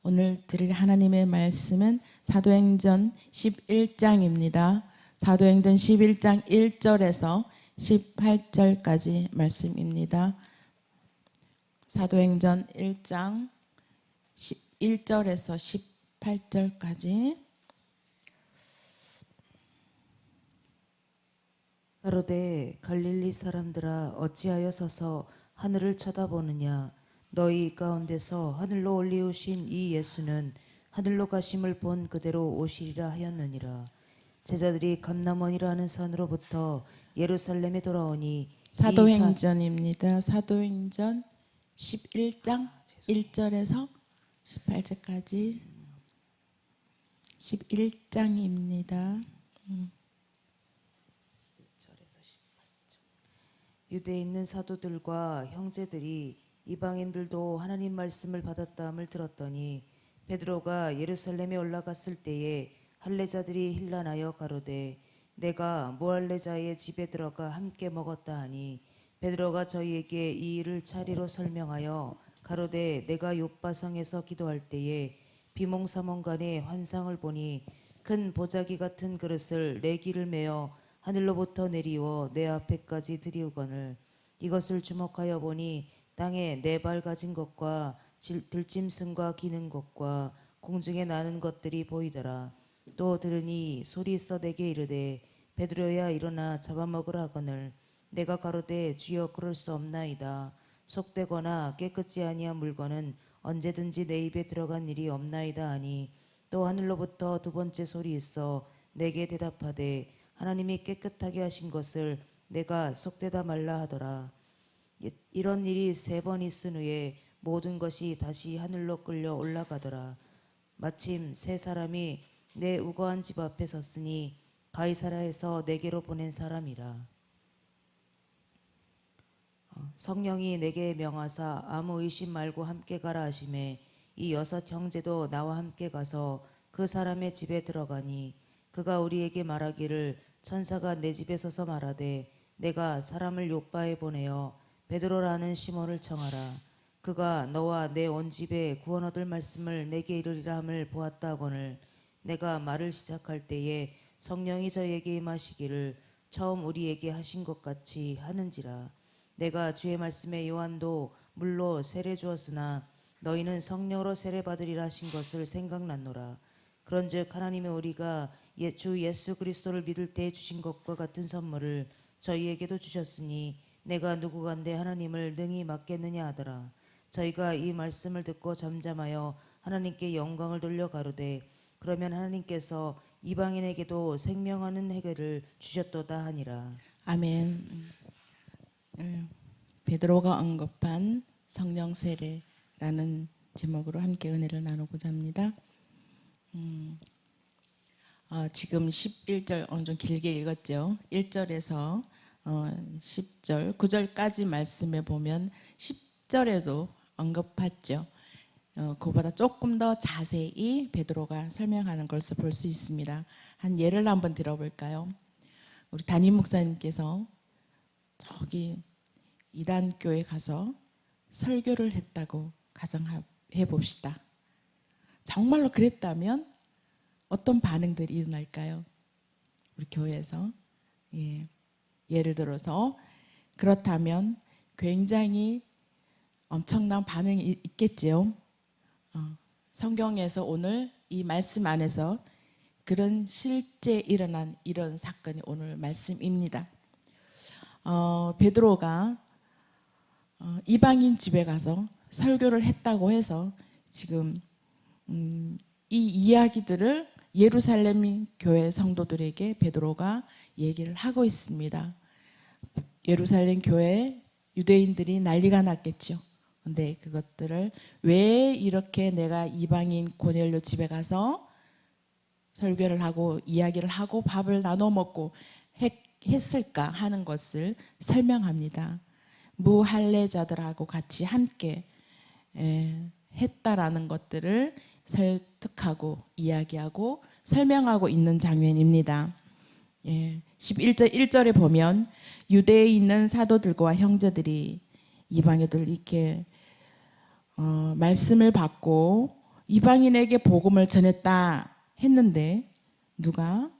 오늘 드릴 하나님의 말씀은 사도행전 11장입니다. 사도행전 11장 1절에서 18절까지 말씀입니다. 사도행전 1장 1절에서 18절까지. 가로되 갈릴리 사람들아 어찌하여 서서 하늘을 쳐다보느냐. 너희 가운데서 하늘로 올리우신 이 예수는 하늘로 가심을 본 그대로 오시리라 하였느니라. 제자들이 감람원이라는 산으로부터 예루살렘에 돌아오니 사도행전입니다. 사도행전 11장 1절에서 18절까지 11장입니다. 유대에 있는 사도들과 형제들이 이방인들도 하나님 말씀을 받았다함을 들었더니 베드로가 예루살렘에 올라갔을 때에 할례자들이 hil란하여 가로되 내가 무할례자의 집에 들어가 함께 먹었다 하니 베드로가 저희에게 이 일을 차례로 설명하여 가로되 내가 욥바성에서 기도할 때에 비몽사몽간에 환상을 보니 큰 보자기 같은 그릇을 네 기를 메어 하늘로부터 내리워 내 앞에까지 들이우거늘 이것을 주목하여 보니 땅에 네 발 가진 것과 들짐승과 기는 것과 공중에 나는 것들이 보이더라. 또 들으니 소리 있어 내게 이르되 베드로야 일어나 잡아먹으라 하거늘 내가 가로되 주여 그럴 수 없나이다. 속되거나 깨끗지 아니한 물건은 언제든지 내 입에 들어간 일이 없나이다 하니 또 하늘로부터 두 번째 소리 있어 내게 대답하되 하나님이 깨끗하게 하신 것을 내가 속되다 말라 하더라. 이런 일이 3번 있은 후에 모든 것이 다시 하늘로 끌려 올라가더라. 마침 3사람이 내 우거한 집 앞에 섰으니 가이사라에서 내게로 보낸 사람이라. 성령이 내게 명하사 아무 의심 말고 함께 가라 하시매 이 6 형제도 나와 함께 가서 그 사람의 집에 들어가니 그가 우리에게 말하기를 천사가 내 집에 서서 말하되 내가 사람을 욥바에 보내어 베드로라는 시몬을 청하라. 그가 너와 내 온 집에 구원 얻을 말씀을 내게 이르리라 함을 보았다 하거늘 내가 말을 시작할 때에 성령이 저에게 임하시기를 처음 우리에게 하신 것 같이 하는지라. 내가 주의 말씀에 요한도 물로 세례 주었으나 너희는 성령으로 세례 받으리라 하신 것을 생각났노라. 그런즉 하나님의 우리가 주 예수 그리스도를 믿을 때 주신 것과 같은 선물을 저희에게도 주셨으니 내가 누구간데 하나님을 능히 맡겠느냐 하더라. 저희가 이 말씀을 듣고 잠잠하여 하나님께 영광을 돌려 가로되 그러면 하나님께서 이방인에게도 생명하는 해결을 주셨도다 하니라. 아멘. 베드로가 언급한 성령 세례라는 제목으로 함께 은혜를 나누고자 합니다. 지금 11절 오늘 좀 길게 읽었죠. 1절에서 10절, 9절까지 말씀에 보면 10절에도 언급했죠. 그보다 조금 더 자세히 베드로가 설명하는 것을 볼 수 있습니다. 한 예를 한번 들어볼까요? 우리 담임 목사님께서 저기 이단교에 가서 설교를 했다고 가정해 봅시다. 정말로 그랬다면 어떤 반응들이 일어날까요? 우리 교회에서 예를 들어서 그렇다면 굉장히 엄청난 반응이 있겠지요. 성경에서 오늘 이 말씀 안에서 그런 실제 일어난 이런 사건이 오늘 말씀입니다. 베드로가 이방인 집에 가서 설교를 했다고 해서 지금 이 이야기들을 예루살렘 교회 성도들에게 베드로가 얘기를 하고 있습니다. 예루살렘 교회 유대인들이 난리가 났겠죠. 근데 그것들을 왜 이렇게 내가 이방인 고넬료 집에 가서 설교를 하고 이야기를 하고 밥을 나눠 먹고 했을까 하는 것을 설명합니다. 무할례자들하고 같이 함께 했다라는 것들을 설득하고 이야기하고 설명하고 있는 장면입니다. 11절 1절에 보면 유대에 있는 사도들과 형제들이 이방인들 이렇게 말씀을 받고 이방인에게 복음을 전했다 했는데 누가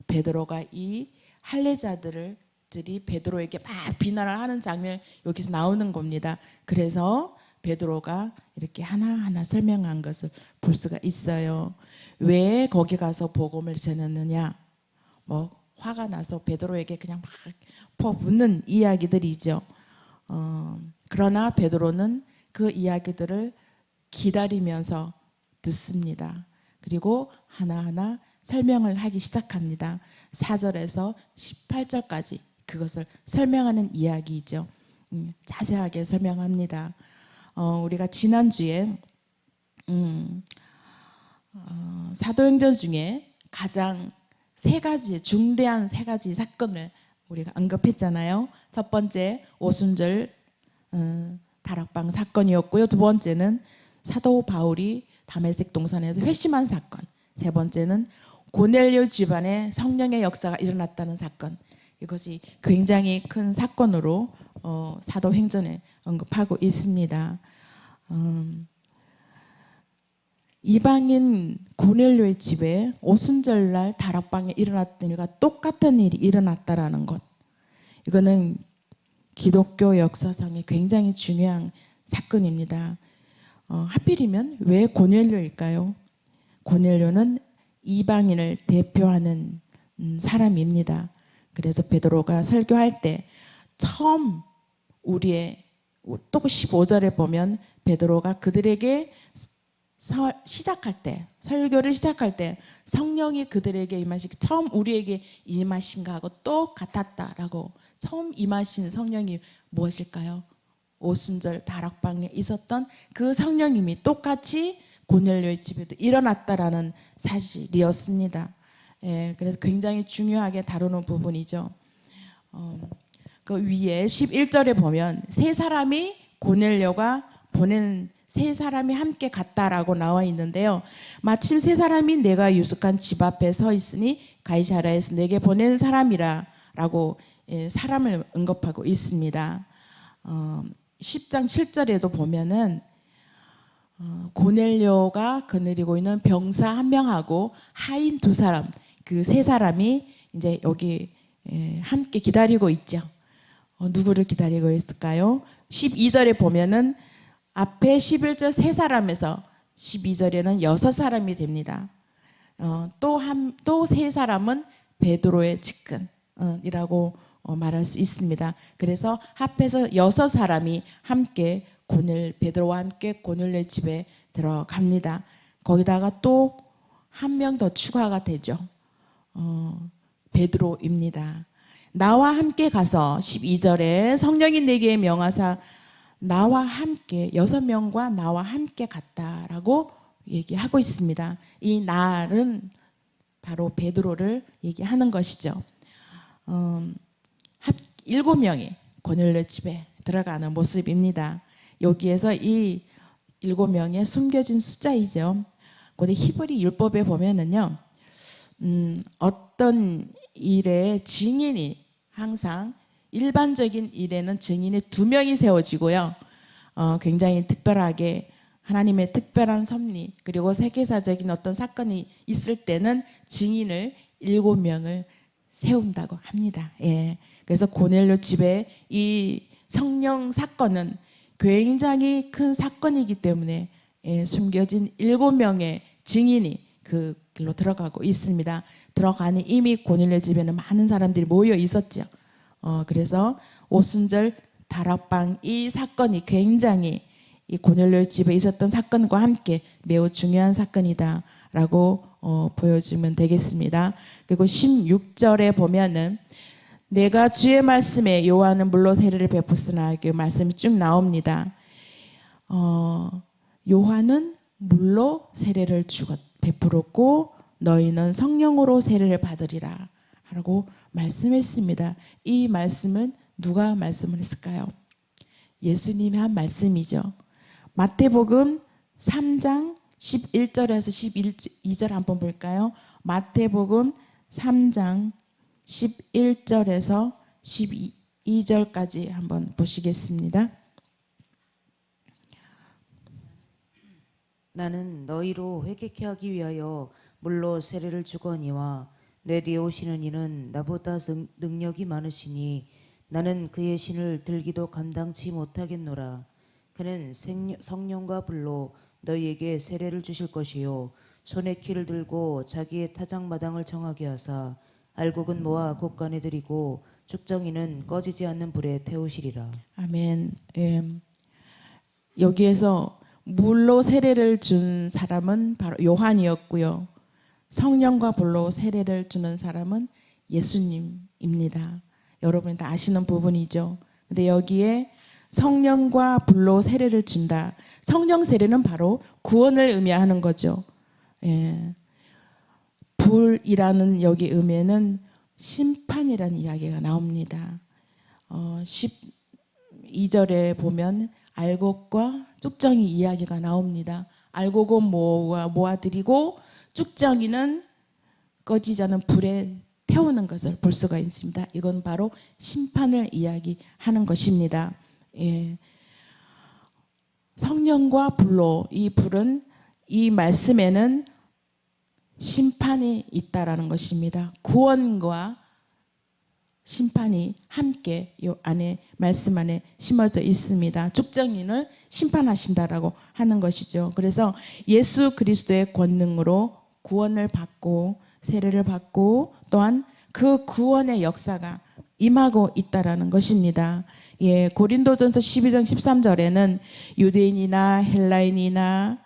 베드로가 이 할례자들이 베드로에게 막 비난을 하는 장면 여기서 나오는 겁니다. 그래서 베드로가 이렇게 하나하나 설명한 것을 볼 수가 있어요. 왜 거기 가서 복음을 전했느냐? 뭐 화가 나서 베드로에게 그냥 막 퍼붓는 이야기들이죠. 그러나 베드로는 그 이야기들을 기다리면서 듣습니다. 그리고 하나하나 설명을 하기 시작합니다. 4절에서 18절까지 그것을 설명하는 이야기이죠. 자세하게 설명합니다. 우리가 지난주에 사도행전 중에 가장 중대한 세 가지 사건을 우리가 언급했잖아요. 첫 번째 오순절 다락방 사건이었고요. 두 번째는 사도 바울이 다메섹 동산에서 회심한 사건. 세 번째는 고넬료 집안에 성령의 역사가 일어났다는 사건. 이것이 굉장히 큰 사건으로 사도행전에 언급하고 있습니다. 이방인 고넬료의 집에 오순절날 다락방에 일어났던 일과 똑같은 일이 일어났다라는 것. 이거는 기독교 역사상에 굉장히 중요한 사건입니다. 하필이면 왜 고넬료일까요? 고넬료는 이방인을 대표하는 사람입니다. 그래서 베드로가 설교할 때 처음 또 15절에 보면 베드로가 그들에게 설교를 시작할 때 성령이 그들에게 임하시기 처음 우리에게 임하신가 하고 똑같았다라고. 처음 임하신 성령이 무엇일까요? 오순절 다락방에 있었던 그 성령님이 똑같이 고넬료의 집에도 일어났다라는 사실이었습니다. 예, 그래서 굉장히 중요하게 다루는 부분이죠. 그 위에 11절에 보면 고넬료가 보낸 세 사람이 함께 갔다라고 나와 있는데요. 마침 세 사람이 내가 유숙한 집 앞에 서 있으니 가이사랴에서 내게 보낸 사람이라라고 사람을 언급하고 있습니다. 10장 7절에도 보면은 고넬료가 거느리고 있는 병사 한 명하고 하인 두 사람, 그 세 사람이 이제 여기 함께 기다리고 있죠. 누구를 기다리고 있을까요? 12절에 보면은 앞에 11절 세 사람에서 12절에는 6사람이 됩니다. 또 세 사람은 베드로의 측근이라고 말할 수 있습니다. 그래서 합해서 6사람이 함께 베드로와 함께 고넬료의 집에 들어갑니다. 거기다가 또 한 명 더 추가가 되죠. 베드로입니다. 나와 함께 가서 12절에 성령이 내게 명하사 나와 함께 6명과 나와 함께 갔다라고 얘기하고 있습니다. 이 나는 바로 베드로를 얘기하는 것이죠. 7명이 고넬료 집에 들어가는 모습입니다. 여기에서 이 7명의 숨겨진 숫자이죠. 근데 히브리 율법에 보면은요, 어떤 일의 증인이 항상 일반적인 일에는 증인이 2명이 세워지고요. 굉장히 특별하게 하나님의 특별한 섭리 그리고 세계사적인 어떤 사건이 있을 때는 증인을 7명을 세운다고 합니다. 예. 그래서 고넬료 집에 이 성령 사건은 굉장히 큰 사건이기 때문에 숨겨진 7명의 증인이 그 길로 들어가고 있습니다. 들어가니 이미 고넬료 집에는 많은 사람들이 모여 있었죠. 그래서 오순절 다락방 이 사건이 굉장히 이 고넬료 집에 있었던 사건과 함께 매우 중요한 사건이다라고 보여주면 되겠습니다. 그리고 16절에 보면은 내가 주의 말씀에 요한은 물로 세례를 베푸으나 그 말씀이 쭉 나옵니다. 요한은 물로 세례를 베풀었고 너희는 성령으로 세례를 받으리라 라고 말씀했습니다. 이 말씀은 누가 말씀을 했을까요? 예수님이 한 말씀이죠. 마태복음 3장 11절에서 12절 한번 볼까요? 마태복음 3장 11절에서 12절까지 한번 보시겠습니다. 나는 너희로 회개케 하기 위하여 물로 세례를 주거니와 내 뒤에 오시는 이는 나보다 능력이 많으시니 나는 그의 신을 들기도 감당치 못하겠노라. 그는 성령과 불로 너희에게 세례를 주실 것이요 손에 키를 들고 자기의 타작마당을 정하게 하사 알곡은 모아 곳간에 들이고 죽정이는 꺼지지 않는 불에 태우시리라. 아멘. 여기에서 물로 세례를 준 사람은 바로 요한이었고요. 성령과 불로 세례를 주는 사람은 예수님입니다. 여러분이 다 아시는 부분이죠. 근데 여기에 성령과 불로 세례를 준다. 성령 세례는 바로 구원을 의미하는 거죠. 예. 불이라는 여기 의미에는 심판이라는 이야기가 나옵니다. 12절에 보면 알곡과 쭉정이 이야기가 나옵니다. 알곡은 모아들이고 쭉정이는 꺼지지 않은 불에 태우는 것을 볼 수가 있습니다. 이건 바로 심판을 이야기하는 것입니다. 예. 성령과 불로, 이 불은 이 말씀에는 심판이 있다라는 것입니다. 구원과 심판이 함께 이 안에 말씀 안에 심어져 있습니다. 죽정인을 심판하신다라고 하는 것이죠. 그래서 예수 그리스도의 권능으로 구원을 받고 세례를 받고 또한 그 구원의 역사가 임하고 있다라는 것입니다. 예, 고린도전서 12장 13절에는 유대인이나 헬라인이나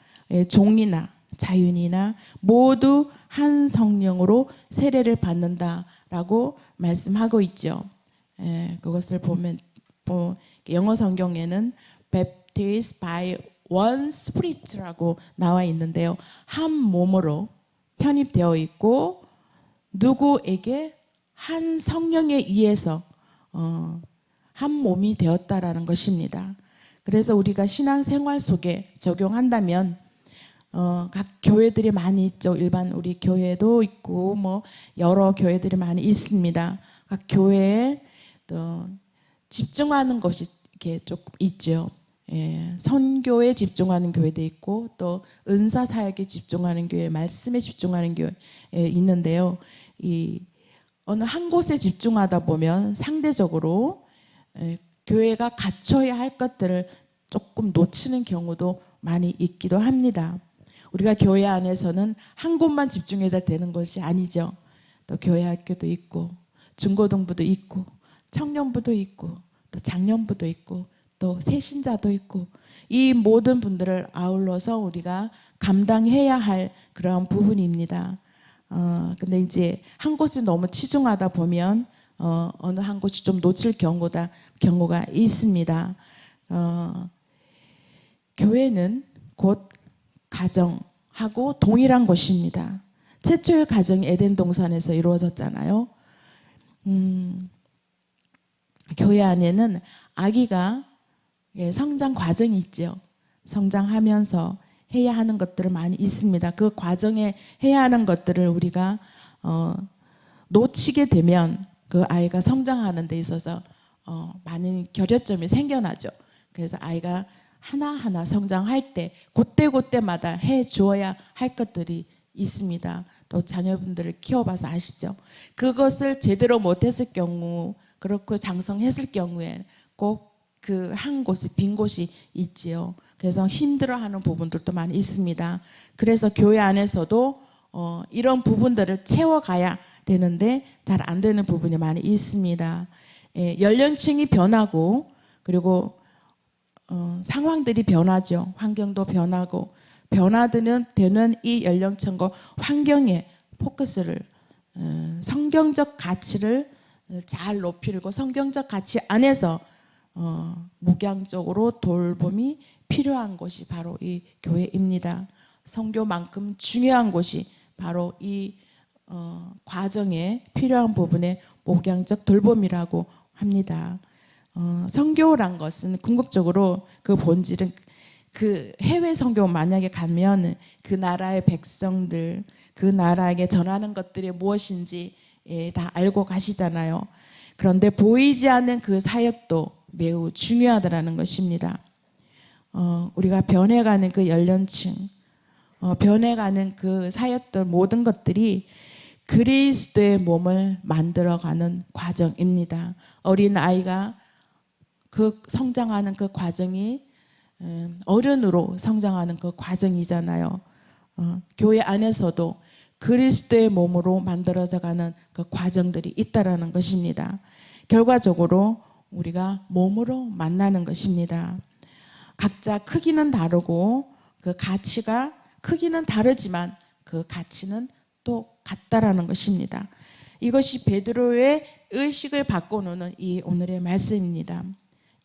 종이나 자유인이나 모두 한 성령으로 세례를 받는다라고 말씀하고 있죠. 그것을 보면 영어 성경에는 baptized by one spirit라고 나와 있는데요. 한 몸으로 편입되어 있고 누구에게 한 성령에 의해서 한 몸이 되었다라는 것입니다. 그래서 우리가 신앙생활 속에 적용한다면 각 교회들이 많이 있죠. 일반 우리 교회도 있고 뭐 여러 교회들이 많이 있습니다. 각 교회에 또 집중하는 것이 이렇게 조금 있죠. 예, 선교에 집중하는 교회도 있고 또 은사 사역에 집중하는 교회, 말씀에 집중하는 교회 있는데요. 이 어느 한 곳에 집중하다 보면 상대적으로 교회가 갖춰야 할 것들을 조금 놓치는 경우도 많이 있기도 합니다. 우리가 교회 안에서는 한 곳만 집중해서 되는 것이 아니죠. 또 교회 학교도 있고 중고등부도 있고 청년부도 있고 또 장년부도 있고 또 새신자도 있고 이 모든 분들을 아울러서 우리가 감당해야 할 그런 부분입니다. 근데 이제 한 곳에 너무 치중하다 보면 어느 한 곳이 좀 놓칠 경우가 있습니다. 교회는 곧 가정하고 동일한 것입니다. 최초의 가정이 에덴 동산에서 이루어졌잖아요. 교회 안에는 아기가 성장 과정이 있죠. 성장하면서 해야 하는 것들을 많이 있습니다. 그 과정에 해야 하는 것들을 우리가 놓치게 되면 그 아이가 성장하는 데 있어서 많은 결여점이 생겨나죠. 그래서 아이가 하나하나 성장할 때 그때마다 해 주어야 할 것들이 있습니다. 또 자녀분들을 키워봐서 아시죠. 그것을 제대로 못했을 경우 그렇고 장성했을 경우에 꼭 그 한 곳이 빈 곳이 있지요. 그래서 힘들어하는 부분들도 많이 있습니다. 그래서 교회 안에서도 이런 부분들을 채워가야 되는데 잘 안 되는 부분이 많이 있습니다. 연령층이 변하고 그리고 상황들이 변하죠. 환경도 변하고 변화되는 이 연령층과 환경에 포커스를 성경적 가치를 잘 높이고 성경적 가치 안에서 목양적으로 돌봄이 필요한 곳이 바로 이 교회입니다. 성교만큼 중요한 곳이 바로 이 과정에 필요한 부분의 목양적 돌봄이라고 합니다. 선교란 것은 궁극적으로 그 본질은 그 해외 선교 만약에 가면 그 나라의 백성들 그 나라에게 전하는 것들이 무엇인지 다 알고 가시잖아요. 그런데 보이지 않는 그 사역도 매우 중요하다는 것입니다. 우리가 변해가는 그 연령층 변해가는 그 사역들 모든 것들이 그리스도의 몸을 만들어가는 과정입니다. 어린 아이가 그 성장하는 그 과정이 어른으로 성장하는 그 과정이잖아요. 교회 안에서도 그리스도의 몸으로 만들어져가는 그 과정들이 있다라는 것입니다. 결과적으로 우리가 몸으로 만나는 것입니다. 각자 크기는 다르고 그 가치가 크기는 다르지만 그 가치는 또 같다라는 것입니다. 이것이 베드로의 의식을 바꿔놓는 이 오늘의 말씀입니다.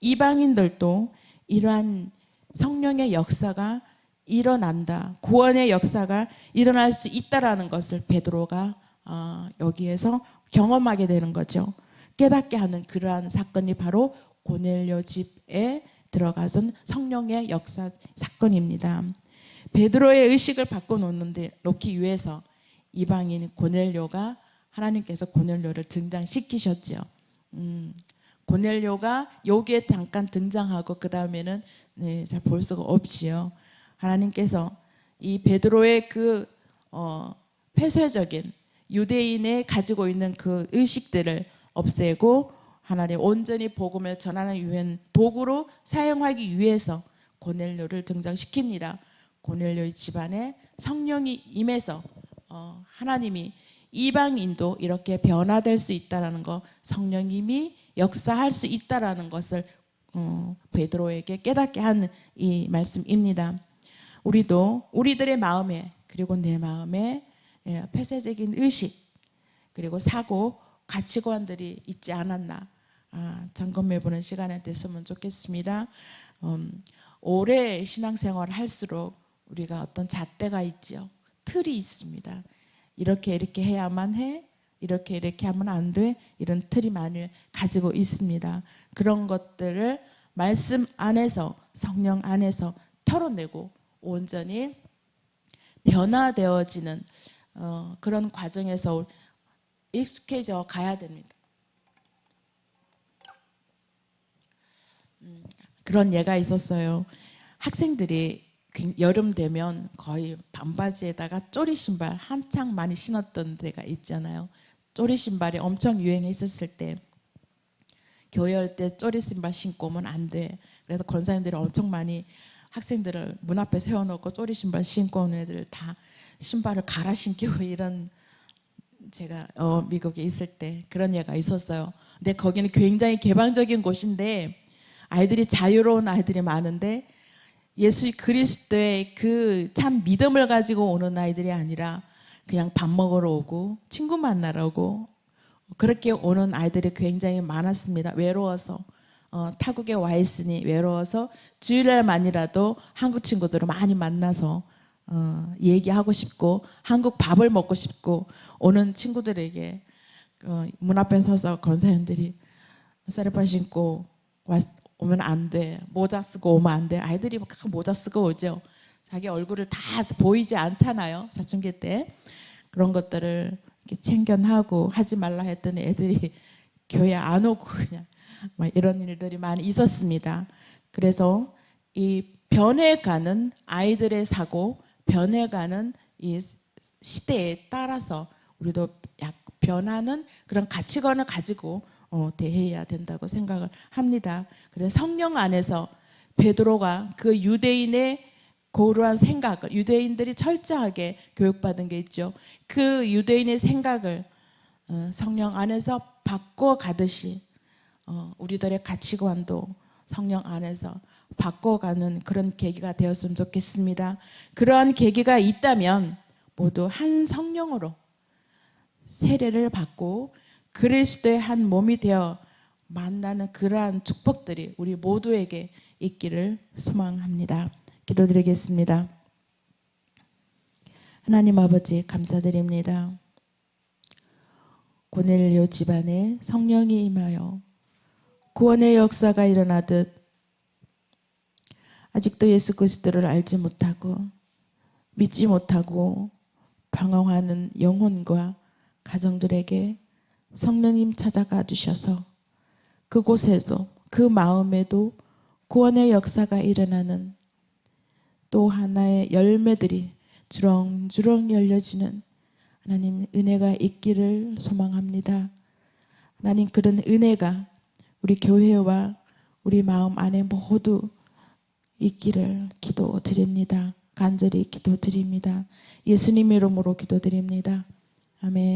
이방인들도 이러한 성령의 역사가 일어난다, 구원의 역사가 일어날 수 있다라는 것을 베드로가 여기에서 경험하게 되는 거죠. 깨닫게 하는 그러한 사건이 바로 고넬료 집에 들어가선 성령의 역사 사건입니다. 베드로의 의식을 바꿔놓기 위해서 이방인 고넬료가 하나님께서 고넬료를 등장시키셨죠. 고넬료가 여기에 잠깐 등장하고 그 다음에는 잘 볼 수가 없지요. 하나님께서 이 베드로의 그 폐쇄적인 유대인의 가지고 있는 그 의식들을 없애고 하나님 온전히 복음을 전하는 유한 도구로 사용하기 위해서 고넬료를 등장시킵니다. 고넬료의 집안에 성령이 임해서 하나님이 이방인도 이렇게 변화될 수 있다라는 거, 성령님이 역사할 수 있다라는 것을 베드로에게 깨닫게 하는 이 말씀입니다. 우리도 우리들의 마음에 그리고 내 마음에 폐쇄적인 의식 그리고 사고 가치관들이 있지 않았나 점검해보는 시간이 됐으면 좋겠습니다. 오래 신앙생활을 할수록 우리가 어떤 잣대가 있죠. 틀이 있습니다. 이렇게 해야만 해, 이렇게 하면 안 돼, 이런 틀이 많이 가지고 있습니다. 그런 것들을 말씀 안에서 성령 안에서 털어내고 온전히 변화되어지는 그런 과정에서 익숙해져 가야 됩니다. 그런 예가 있었어요. 학생들이 여름 되면 거의 반바지에다가 쪼리 신발 한창 많이 신었던 데가 있잖아요. 쪼리 신발이 엄청 유행했었을 때 교회 올 때 쪼리 신발 신고 오면 안 돼. 그래서 권사님들이 엄청 많이 학생들을 문 앞에 세워놓고 쪼리 신발 신고 오는 애들 다 신발을 갈아 신기고 이런 제가 미국에 있을 때 그런 예가 있었어요. 근데 거기는 굉장히 개방적인 곳인데 아이들이 자유로운 아이들이 많은데 예수 그리스도의 그 참 믿음을 가지고 오는 아이들이 아니라 그냥 밥 먹으러 오고 친구 만나러 오고 그렇게 오는 아이들이 굉장히 많았습니다. 외로워서 타국에 와 있으니 외로워서 주일날만이라도 한국 친구들을 많이 만나서 얘기하고 싶고 한국 밥을 먹고 싶고 오는 친구들에게 문 앞에 서서 권사님들이 쌀밥 신고 오면 안 돼. 모자 쓰고 오면 안 돼. 아이들이 모자 쓰고 오죠. 자기 얼굴을 다 보이지 않잖아요. 사춘기 때. 그런 것들을 이렇게 챙겨하고 하지 말라 했더니 애들이 교회 안 오고 그냥 막 이런 일들이 많이 있었습니다. 그래서 이 변해가는 아이들의 사고, 변해가는 이 시대에 따라서 우리도 변하는 그런 가치관을 가지고 대해야 된다고 생각을 합니다. 그래서 성령 안에서 베드로가 그 유대인의 고루한 생각을 유대인들이 철저하게 교육받은 게 있죠. 그 유대인의 생각을 성령 안에서 바꿔가듯이 우리들의 가치관도 성령 안에서 바꿔가는 그런 계기가 되었으면 좋겠습니다. 그러한 계기가 있다면 모두 한 성령으로 세례를 받고 그리스도의 한 몸이 되어 만나는 그러한 축복들이 우리 모두에게 있기를 소망합니다. 기도드리겠습니다. 하나님 아버지 감사드립니다. 고넬료 집안에 성령이 임하여 구원의 역사가 일어나듯 아직도 예수 그리스도를 알지 못하고 믿지 못하고 방황하는 영혼과 가정들에게 성령님 찾아가 주셔서 그곳에도 그 마음에도 구원의 역사가 일어나는 또 하나의 열매들이 주렁주렁 열려지는 하나님 은혜가 있기를 소망합니다. 하나님 그런 은혜가 우리 교회와 우리 마음 안에 모두 있기를 기도드립니다. 간절히 기도드립니다. 예수님 이름으로 기도드립니다. 아멘.